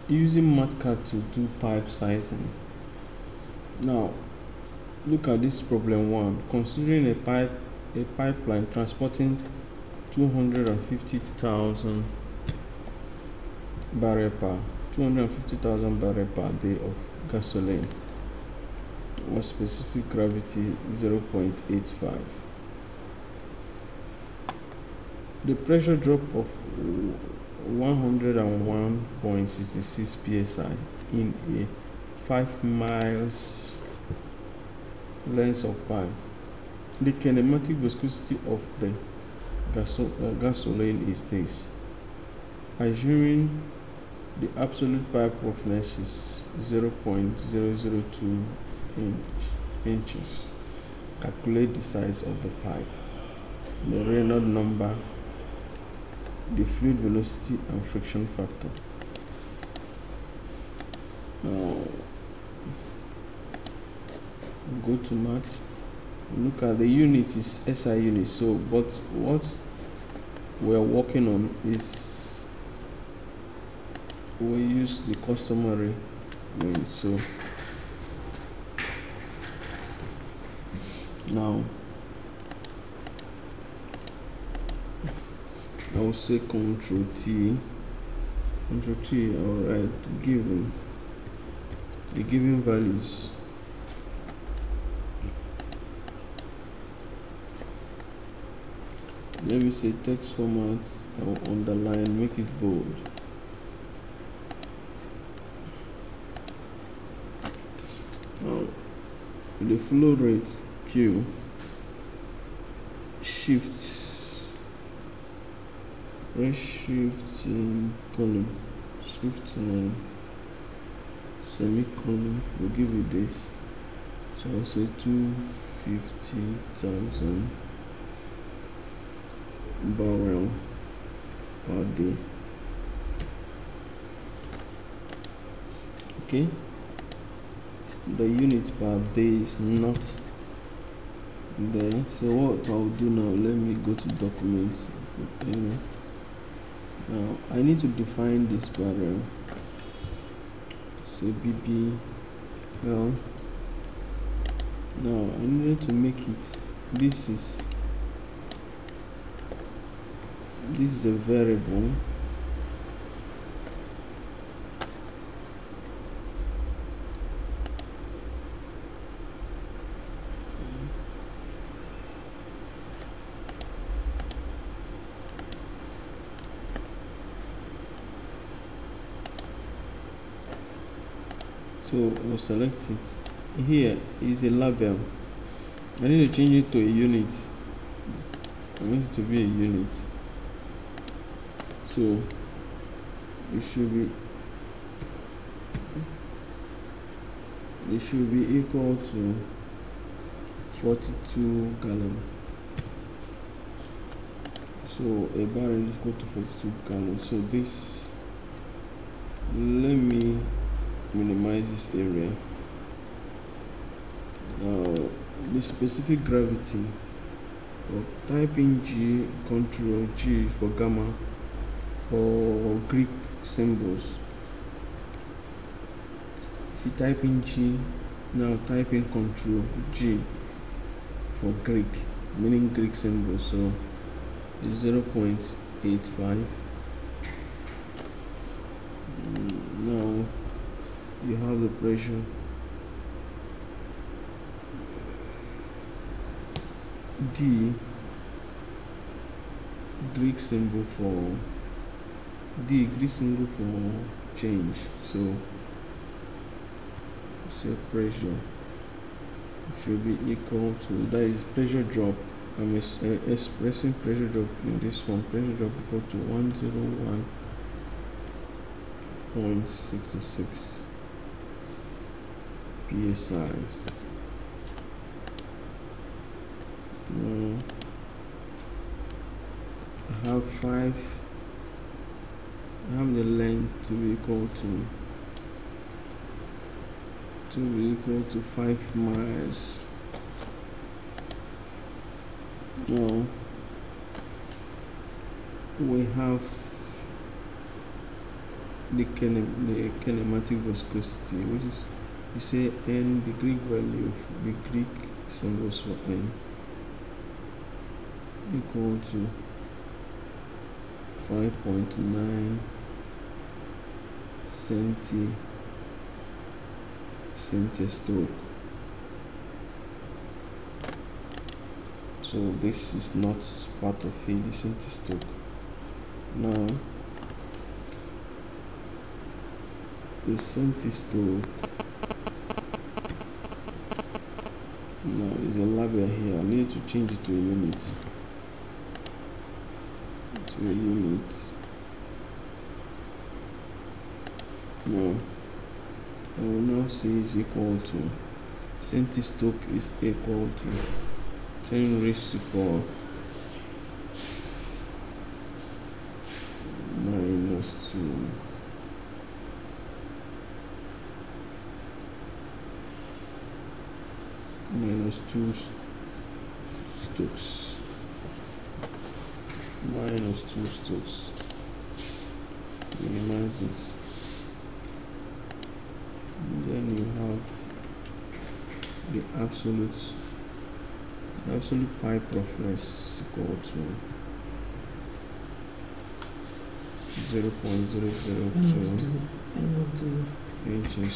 using Mathcad to do pipe sizing. Now look at this problem 1. Considering a pipeline transporting 250,000 barrel per day of gasoline with specific gravity 0.85. The pressure drop of 101.66 psi in a 5 miles length of pipe. The kinematic viscosity of the gasoline is this. Assuming the absolute pipe roughness is 0.002 inches. Calculate the size of the pipe, the Reynolds number, the fluid velocity and friction factor. Now go to math. Look at the unit is SI unit. So but what we're working on is we use the customary unit. So now I will say Control T. Alright, given the given values. Let me say text formats. I will underline, make it bold. Now the flow rate Q, shift in column, shift semicolon, we'll give it this. So I'll say 250,000 barrel per day. Okay, the unit per day is not there. So what I'll do now, let me go to documents. Now I need to define this barrel. So BBL. Now I needed to make it, this is a variable. So we'll select it. Here is a label. I need to change it to a unit. I want it to be a unit. So it should be equal to 42 gallon. So a barrel is equal to 42 gallons. So this, let me minimize this area. The specific gravity, or type in G, Control G for gamma or Greek symbols. If you type in G, now type in Control G for Greek, meaning Greek symbols. So it's 0.85. Now you have the pressure. D, Greek symbol for change. So pressure should be equal to, that is pressure drop. I'm expressing pressure drop in this form. Pressure drop equal to 101.66 psi. I have the length to be equal to 5 miles. Now we have the kinematic viscosity, which is, you say n, the Greek value of the Greek symbols for n equal to 5.9 centistoke. So this is not part of the centistoke. Now the centistoke, now is a label here. I need to change it to a unit. Now I will now say is equal to, centistoke is equal to 10 raised to power minus 2 stokes minus 2 stokes. Minimize this. And then you have the absolute pipe roughness is equal to 0.002 inches.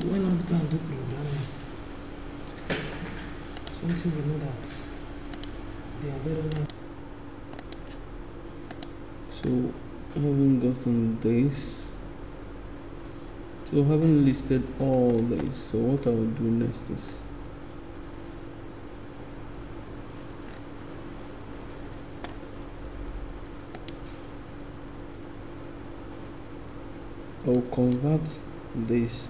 Why not go and do programming? Something you know that they are very nice. So having gotten this, so having listed all this, so what I will do next is I will convert this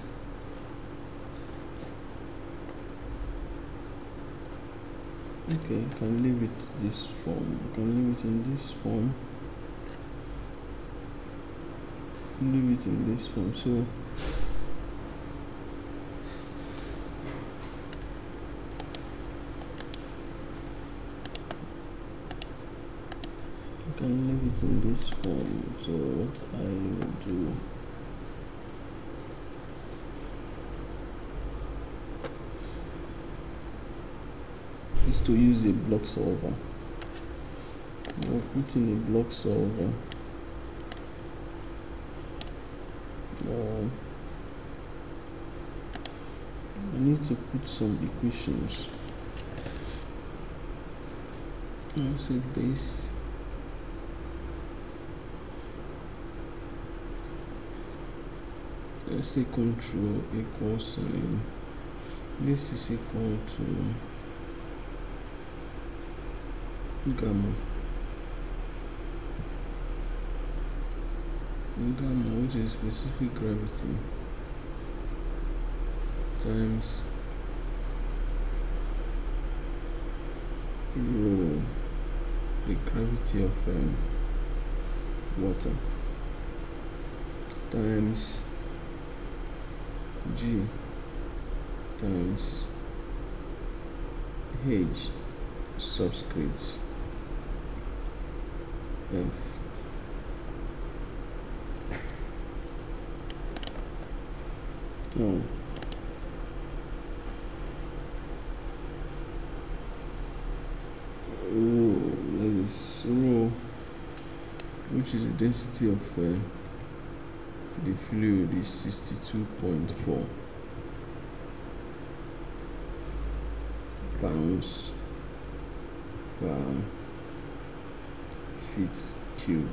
okay, I can leave it this form, I can leave it in this form, leave it in this form. So I can leave it in this form. So what I will do is to use a block solver. I'll put in a block solver. I need to put some equations. I'll say this. Let's say control equals this is equal to gamma, which is specific gravity, times rho, the gravity of water, times G times H subscript F. Now that is rho, which is the density of the fluid, is 62.4 pounds per feet cube.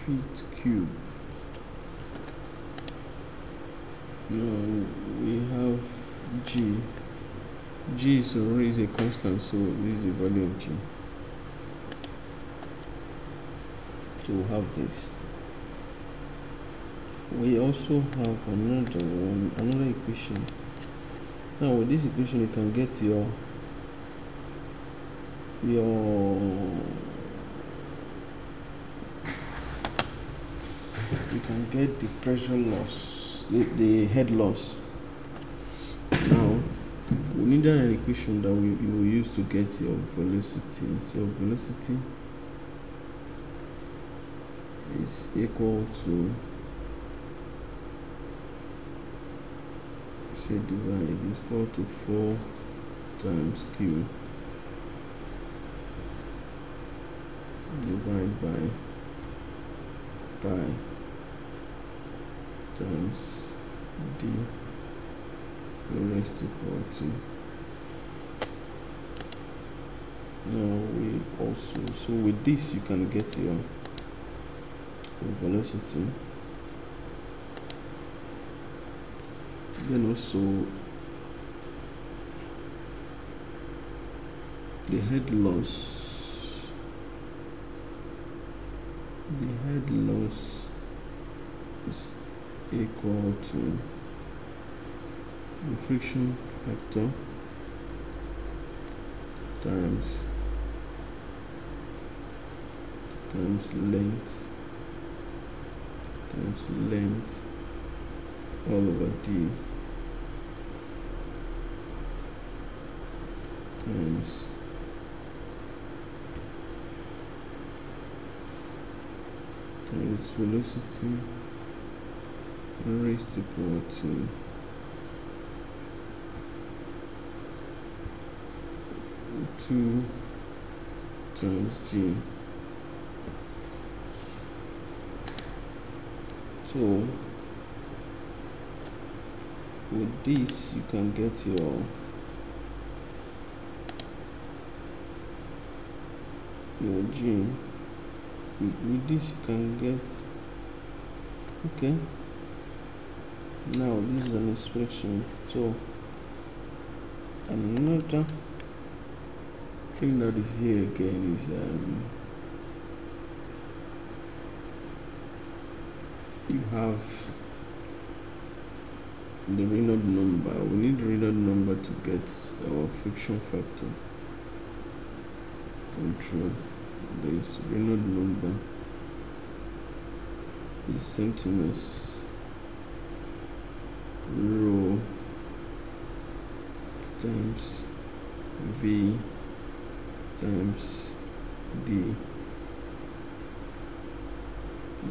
Feet cube. Now we have G. G is always a constant, so this is the value of G. So we have this. We also have another equation. Now with this equation you can get your can get the pressure loss, the head loss. Now we need an equation that you will use to get your velocity. So velocity is equal to, say divide, is equal to 4 times q divided by pi times d raised to power 2. Now we also, so with this you can get your velocity. Then also the head loss. The head loss is equal to the friction factor times length all over d times velocity raised to power 2 times g. So with this you can get your g. With this you can get, okay, now this is an expression. So another thing that is here again is you have the Reynolds number. We need Reynolds number to get our friction factor control. This Reynolds number is something as rho times v times d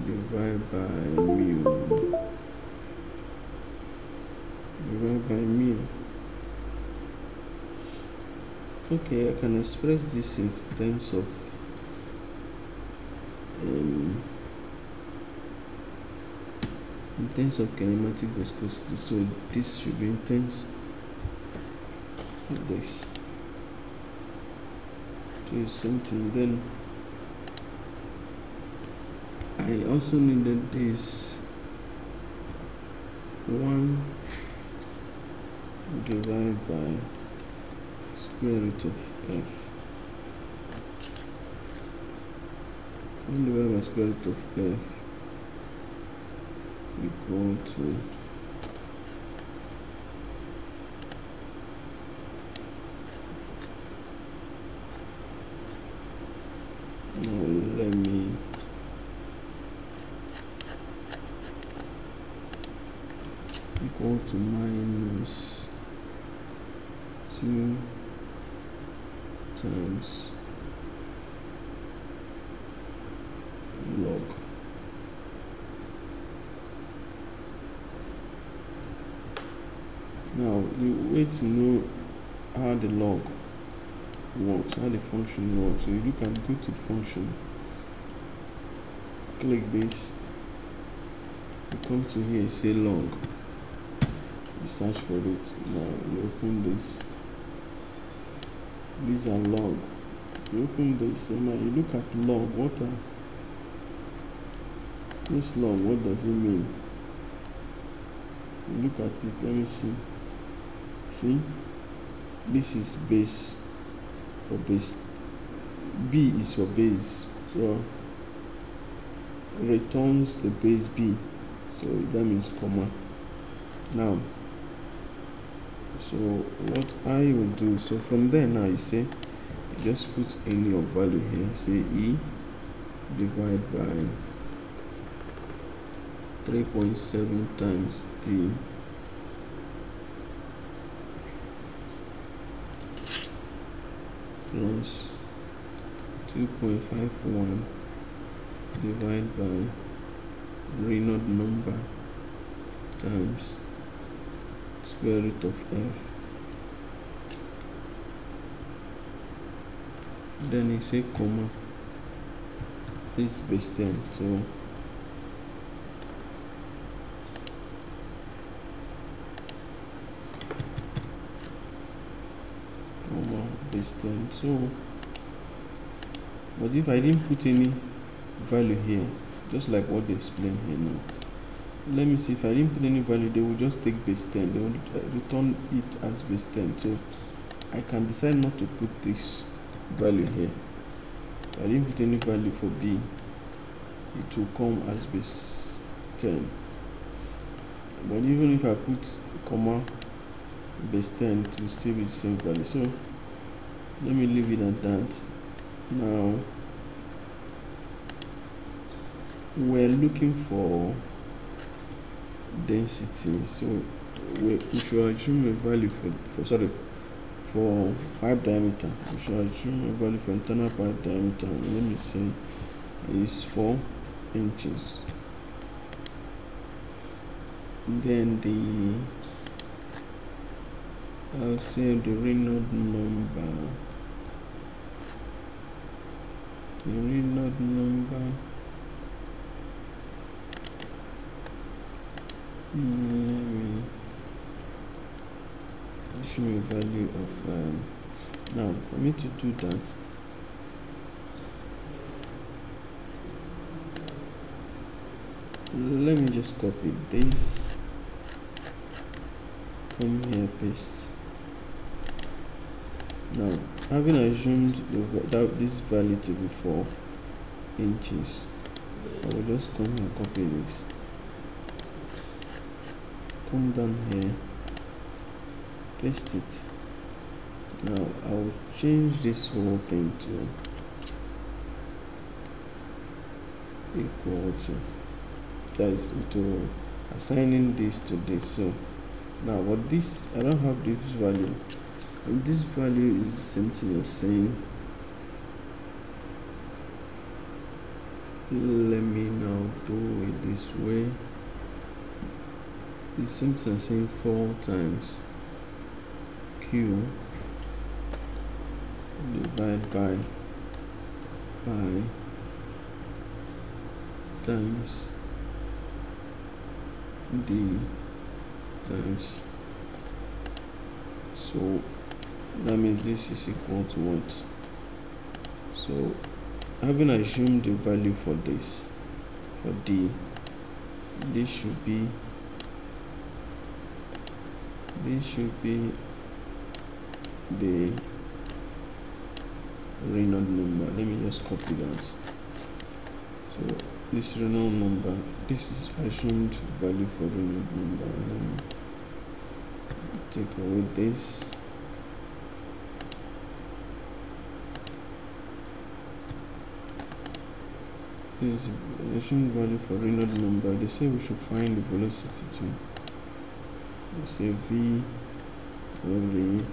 divided by mu. Okay, I can express this in terms of kinematic viscosity. So this should be in terms of this. So something. Then I also needed this 1 divided by square root of f. 1 divided by square root of f equal to let me equal to minus 2 times log. Now the way to know how the log works, how the function works, so you go to the function, click this, you come to here, say log, you search for it. Now you open this, these are log, you open this, so now you look at log. What are this log? What does it mean? You look at it, let me see. See, this is base, for base, b is for base, so returns the base b, so that means comma. Now, so what I will do, so from there now you say, you just put any of value here, say e divided by 3.7 times d plus 2.51 divided by Reynolds number times square root of f. Then you say comma, this is base 10, so comma base 10. So but if I didn't put any value here, just like what they explained here now, let me see, if I didn't put any value, they will just take base 10, they will return it as base 10. So I can decide not to put this value here. If I didn't put any value for b, it will come as base 10. But even if I put comma base 10, it will still be the same value. So let me leave it at that. Now we're looking for density, so we should assume a value for pipe diameter. We should assume a value for internal pipe diameter. Let me say is 4 inches. Then I'll say the Reynolds number. The Reynolds number. Let me assume a value of now for me to do that, let me just copy this, come here, paste. Now having assumed this value to be 4 inches, I will just come here and copy this, come down here, paste it. Now I will change this whole thing to equal to, that is to assigning this to this. So now what this, I don't have this value, and this value is the same thing as saying, let me now do it this way. It's same thing as saying 4 times q divided by pi times d times, so that means this is equal to what? So having assumed the value for this, for d, this should be the Reynolds number. Let me just copy that. So this Reynolds number, this is assumed value for Reynolds number. Let me take away this. This is assumed value for Reynolds number. They say we should find the velocity too. We say v every,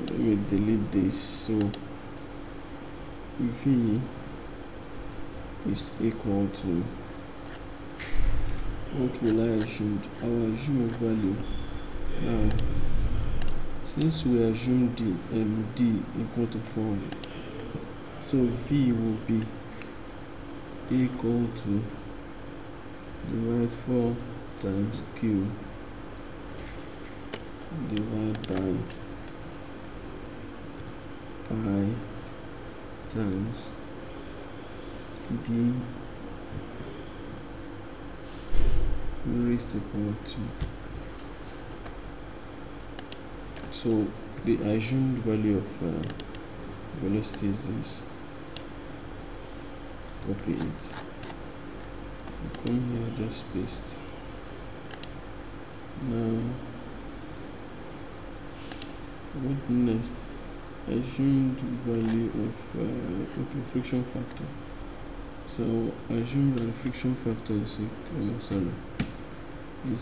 let me delete this. So v is equal to, what will I assume? I will assume a value. Now since we assume d equal to 4, so v will be equal to divide 4 times q divided by pi times d raised to power 2. So the assumed value of velocity is this. Copy it, come here, just paste. Now what next? Assumed value of friction factor. So assume that the friction factor is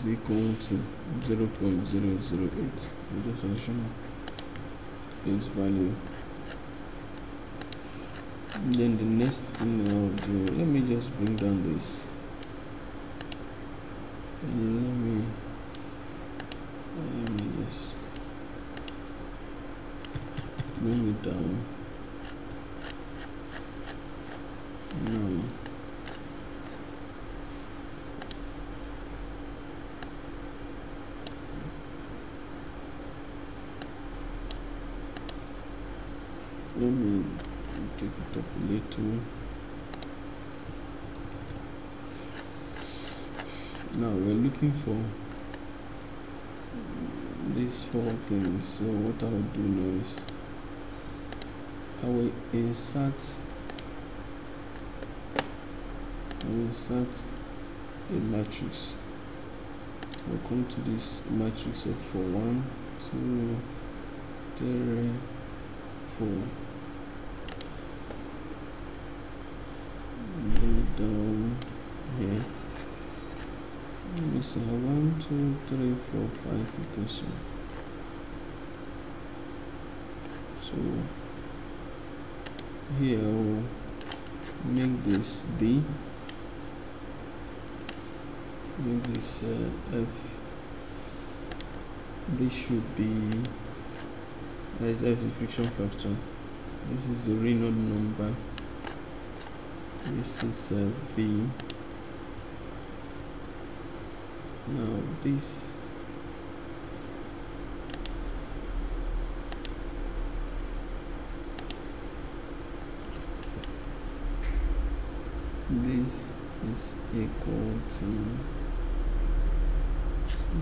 equal to 0.008. Just assume its value. And then the next thing I'll do, let me just bring down this, and let me just bring it down. Now let me take it up a little. Now we're looking for these 4 things. So what I will do now is I will insert a matrix. I'll come to this matrix of 4, 1, 2, 3, 4. Bring it down here. Let me see, 1, 2, 3, 4, 5 equation. So here I will make this D, make this F. This should be, that is F, the friction factor. This is the Reynolds number. This is V. Now this is equal to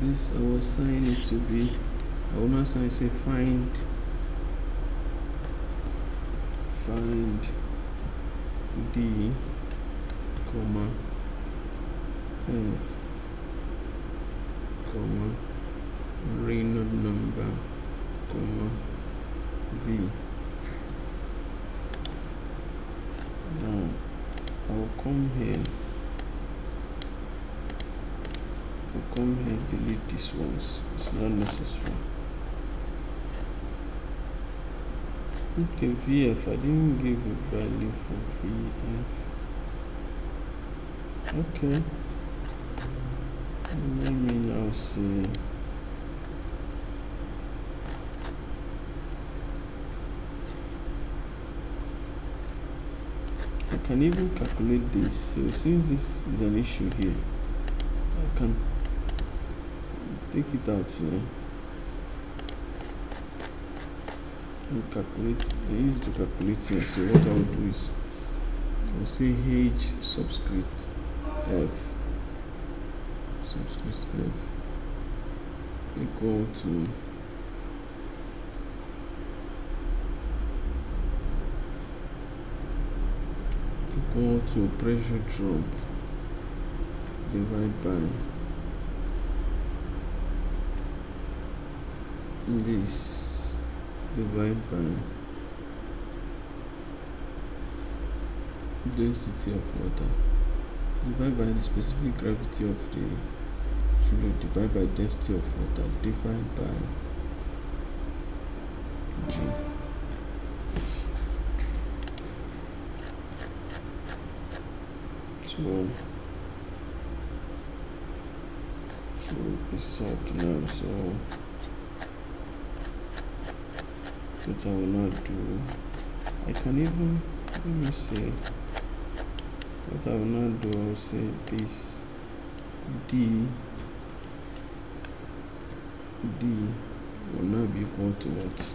this. I will assign it to be, I will not assign, say find D, comma F, comma Reynolds number, comma V. Now I'll come here, delete these ones, it's not necessary. Okay, VF, I didn't give a value for VF. Okay, let me now see. I can even calculate this. So since this is an issue here, I can take it out here and calculate. I use to calculate here. So what I will do is I will say H subscript F equal to pressure drop divided by this divided by density of water divided by the specific gravity of the fluid divided by density of water divided by G. So it's solved now. So what I will not do, I can even, let me say, what I will not do, I will say this D will not be equal to what?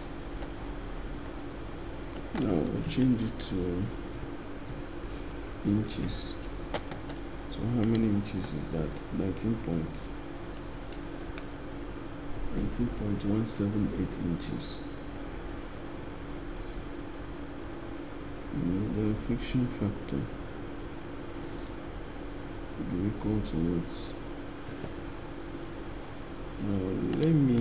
Now we'll change it to inches. So how many inches is that? 19.178 inches. The friction factor will be equal to what? Now let me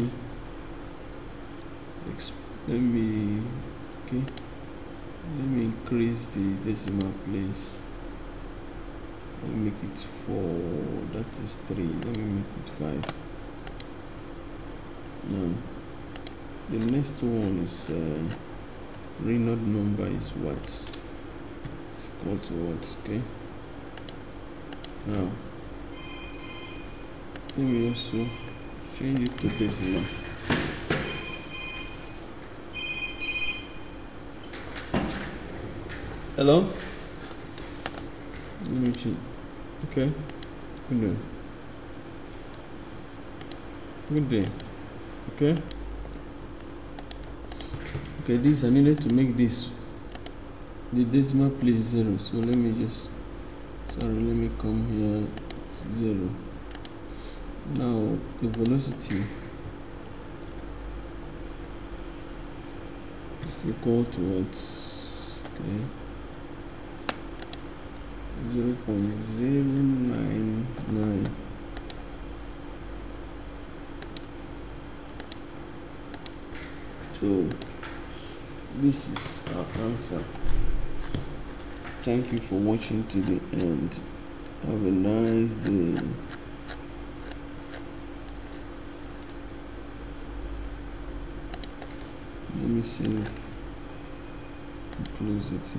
increase the decimal place. Let me make it 4. That is 3. Let me make it 5. Now the next one is Reynolds number is what? It's equal to what? Okay. Now let me also change it to decimal. Hello? Let me change. Okay. Good day. Good day. Okay. Okay, this I needed to make this the decimal place 0. So let me just let me come here 0. Now the velocity is equal to what? Okay. 0.099. So this is our answer. Thank you for watching to the end. Have a nice day. Let me see. Close it.